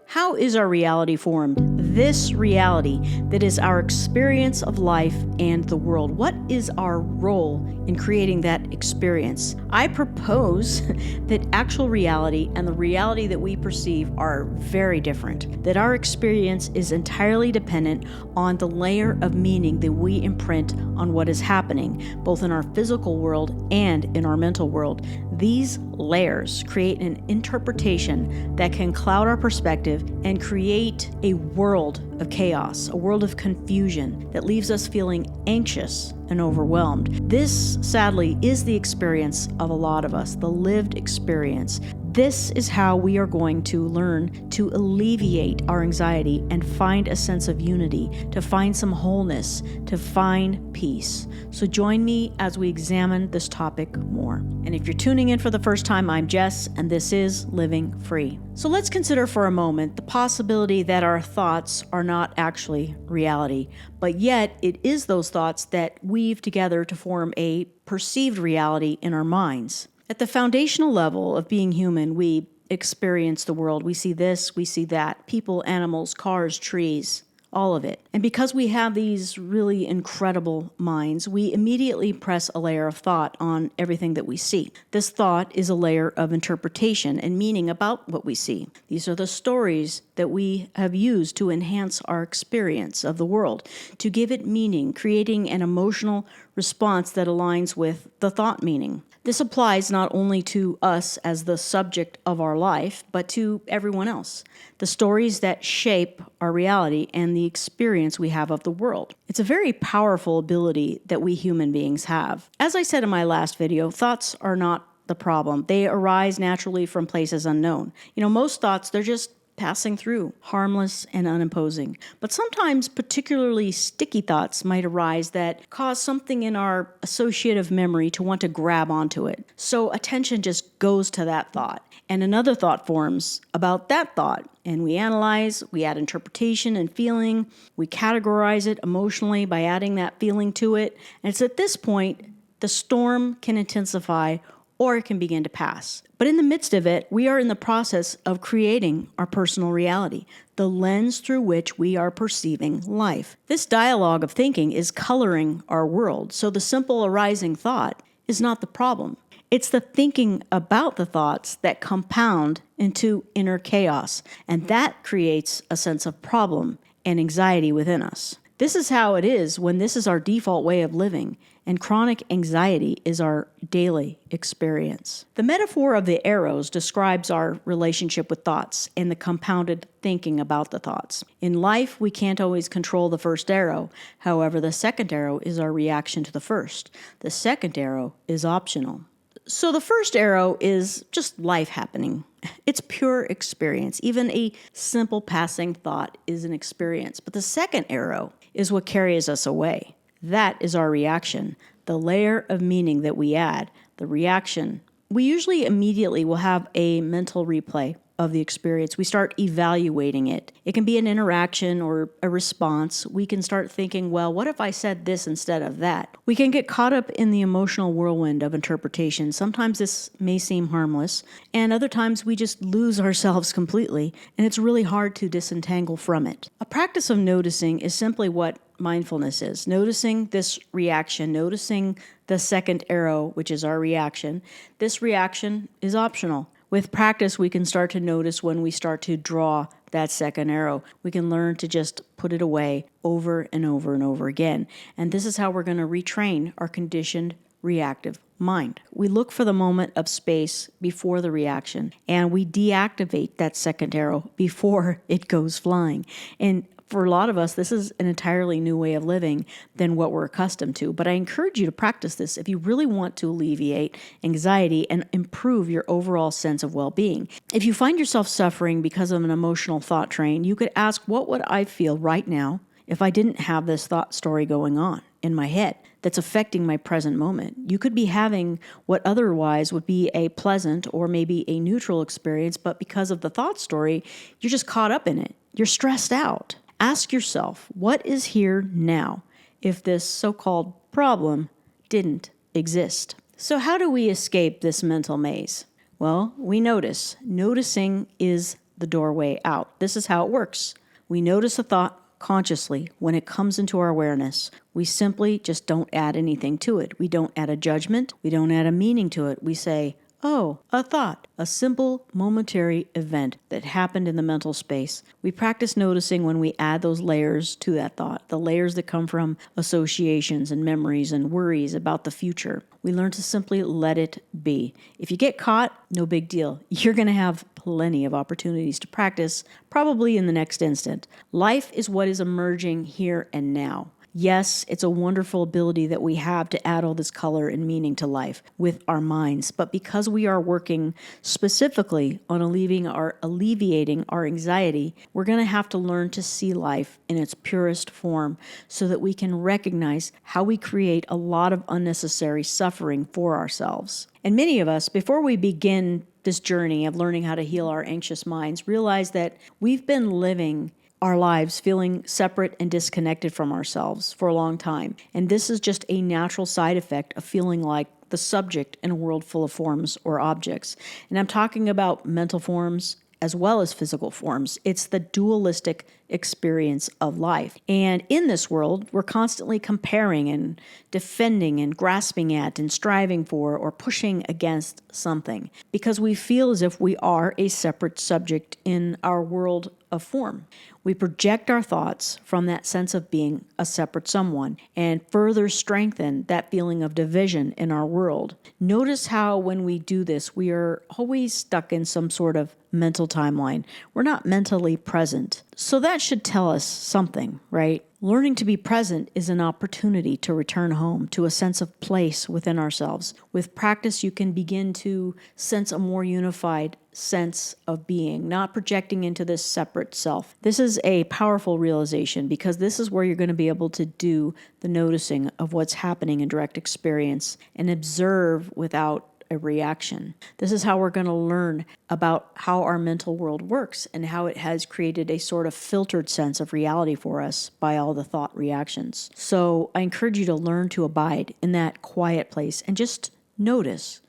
How is our reality formed? This reality that is our experience of life and the world. What is our role in creating that experience? I propose that actual reality and the reality that we perceive are very different, that our experience is entirely dependent on the layer of meaning that we imprint on what is happening, both in our physical world and in our mental world. These layers create an interpretation that can cloud our perspective and create a world of chaos, a world of confusion that leaves us feeling anxious and overwhelmed. This, sadly, is the experience of a lot of us, the lived experience. This is how we are going to learn to alleviate our anxiety and find a sense of unity, to find some wholeness, to find peace. So join me as we examine this topic more. And if you're tuning in for the first time, I'm Jess, and this is Living Free. So let's consider for a moment the possibility that our thoughts are not actually reality, but yet it is those thoughts that weave together to form a perceived reality in our minds. At the foundational level of being human, we experience the world. We see this, we see that, people, animals, cars, trees, all of it. And because we have these really incredible minds, we immediately press a layer of thought on everything that we see. This thought is a layer of interpretation and meaning about what we see. These are the stories that we have used to enhance our experience of the world, to give it meaning, creating an emotional response that aligns with the thought meaning. This applies not only to us as the subject of our life, but to everyone else. The stories that shape our reality and the experience we have of the world. It's a very powerful ability that we human beings have. As I said in my last video, thoughts are not the problem. They arise naturally from places unknown. Most thoughts, they're just passing through, harmless and unimposing. But sometimes particularly sticky thoughts might arise that cause something in our associative memory to want to grab onto it. So attention just goes to that thought. And another thought forms about that thought. And we analyze, we add interpretation and feeling, we categorize it emotionally by adding that feeling to it. And it's at this point, the storm can intensify or it can begin to pass. But in the midst of it, we are in the process of creating our personal reality, the lens through which we are perceiving life. This dialogue of thinking is coloring our world, so the simple arising thought is not the problem. It's the thinking about the thoughts that compound into inner chaos, and that creates a sense of problem and anxiety within us. This is how it is when this is our default way of living, and chronic anxiety is our daily experience. The metaphor of the arrows describes our relationship with thoughts and the compounded thinking about the thoughts. In life, we can't always control the first arrow. However, the second arrow is our reaction to the first. The second arrow is optional. So the first arrow is just life happening. It's pure experience. Even a simple passing thought is an experience. But the second arrow is what carries us away. That is our reaction, the layer of meaning that we add, the reaction. We usually immediately will have a mental replay of the experience. We start evaluating it. It can be an interaction or a response. We can start thinking, well, what if I said this instead of that? We can get caught up in the emotional whirlwind of interpretation. Sometimes this may seem harmless, and other times we just lose ourselves completely, and it's really hard to disentangle from it. A practice of noticing is simply what mindfulness is. Noticing this reaction, noticing the second arrow, which is our reaction. This reaction is optional. With practice, we can start to notice when we start to draw that second arrow. We can learn to just put it away over and over and over again. And this is how we're going to retrain our conditioned reactive mind. We look for the moment of space before the reaction, and we deactivate that second arrow before it goes flying. And for a lot of us, this is an entirely new way of living than what we're accustomed to. But I encourage you to practice this if you really want to alleviate anxiety and improve your overall sense of well-being. If you find yourself suffering because of an emotional thought train, you could ask, what would I feel right now if I didn't have this thought story going on in my head that's affecting my present moment? You could be having what otherwise would be a pleasant or maybe a neutral experience, but because of the thought story, you're just caught up in it. You're stressed out. Ask yourself, what is here now if this so-called problem didn't exist? So how do we escape this mental maze? Well, we notice. Noticing is the doorway out. This is how it works. We notice a thought consciously when it comes into our awareness. We simply just don't add anything to it. We don't add a judgment. We don't add a meaning to it. We say, oh, a thought, a simple momentary event that happened in the mental space. We practice noticing when we add those layers to that thought, the layers that come from associations and memories and worries about the future. We learn to simply let it be. If you get caught, no big deal. You're going to have plenty of opportunities to practice, probably in the next instant. Life is what is emerging here and now. Yes, it's a wonderful ability that we have to add all this color and meaning to life with our minds, but because we are working specifically on alleviating our anxiety, we're going to have to learn to see life in its purest form so that we can recognize how we create a lot of unnecessary suffering for ourselves. And many of us, before we begin this journey of learning how to heal our anxious minds, realize that we've been living our lives feeling separate and disconnected from ourselves for a long time. And this is just a natural side effect of feeling like the subject in a world full of forms or objects. And I'm talking about mental forms as well as physical forms. It's the dualistic experience of life. And in this world, we're constantly comparing and defending and grasping at and striving for or pushing against something because we feel as if we are a separate subject in our world of form. We project our thoughts from that sense of being a separate someone and further strengthen that feeling of division in our world. Notice how when we do this, we are always stuck in some sort of mental timeline. We're not mentally present. So that should tell us something, right? Learning to be present is an opportunity to return home to a sense of place within ourselves. With practice, you can begin to sense a more unified sense of being, not projecting into this separate self. This is a powerful realization because this is where you're going to be able to do the noticing of what's happening in direct experience and observe without a reaction. This is how we're going to learn about how our mental world works and how it has created a sort of filtered sense of reality for us by all the thought reactions. So I encourage you to learn to abide in that quiet place and just notice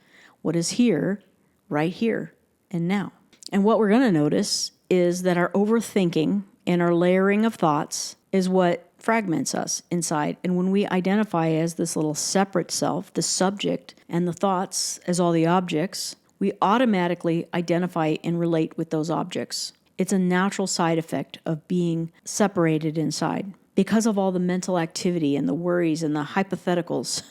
what is here, right here and now. And what we're going to notice is that our overthinking and our layering of thoughts is what fragments us inside. And when we identify as this little separate self, the subject, and the thoughts as all the objects, we automatically identify and relate with those objects. It's a natural side effect of being separated inside. Because of all the mental activity and the worries and the hypotheticals,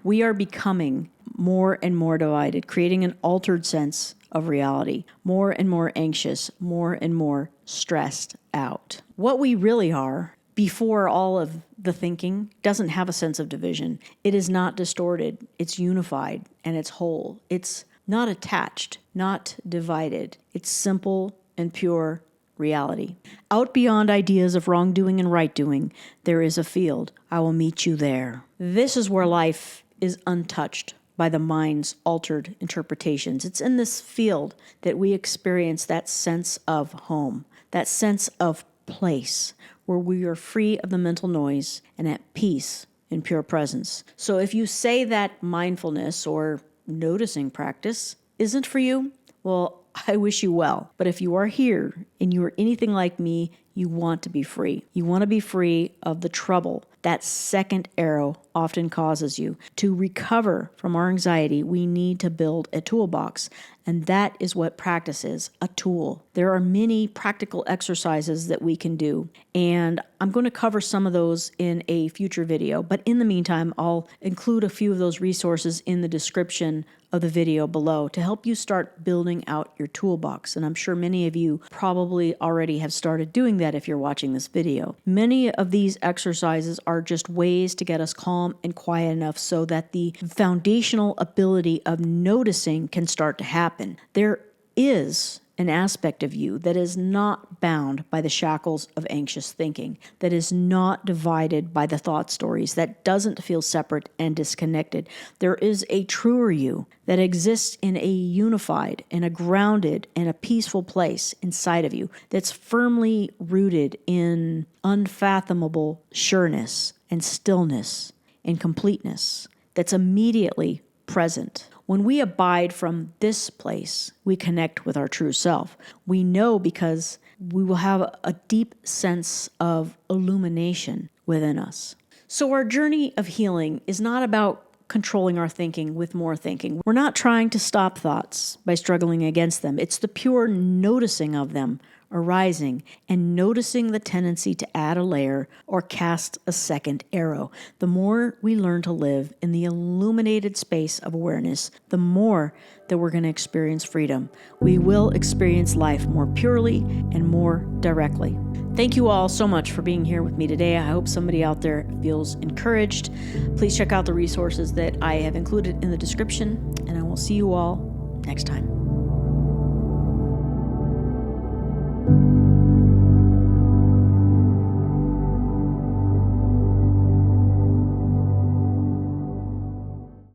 we are becoming more and more divided, creating an altered sense of reality, more and more anxious, more and more stressed out. What we really are before all of the thinking doesn't have a sense of division. It is not distorted. It's unified and it's whole. It's not attached, not divided. It's simple and pure reality. Out beyond ideas of wrongdoing and right doing, there is a field. I will meet you there. This is where life is untouched by the mind's altered interpretations. It's in this field that we experience that sense of home, that sense of place, where we are free of the mental noise and at peace in pure presence. So if you say that mindfulness or noticing practice isn't for you, well, I wish you well. But if you are here and you are anything like me, you want to be free. You want to be free of the trouble that second arrow often causes you. To recover from our anxiety, we need to build a toolbox. And that is what practice is, a tool. There are many practical exercises that we can do. And I'm going to cover some of those in a future video. But in the meantime, I'll include a few of those resources in the description of the video below to help you start building out your toolbox. And I'm sure many of you probably already have started doing that if you're watching this video. Many of these exercises are just ways to get us calm and quiet enough so that the foundational ability of noticing can start to happen. There is an aspect of you that is not bound by the shackles of anxious thinking, that is not divided by the thought stories, that doesn't feel separate and disconnected. There is a truer you that exists in a unified and a grounded and a peaceful place inside of you that's firmly rooted in unfathomable sureness and stillness and completeness, that's immediately present. When we abide from this place, we connect with our true self. We know because we will have a deep sense of illumination within us. So our journey of healing is not about controlling our thinking with more thinking. We're not trying to stop thoughts by struggling against them. It's the pure noticing of them arising and noticing the tendency to add a layer or cast a second arrow. The more we learn to live in the illuminated space of awareness, the more that we're going to experience freedom. We will experience life more purely and more directly. Thank you all so much for being here with me today. I hope somebody out there feels encouraged. Please check out the resources that I have included in the description, and I will see you all next time.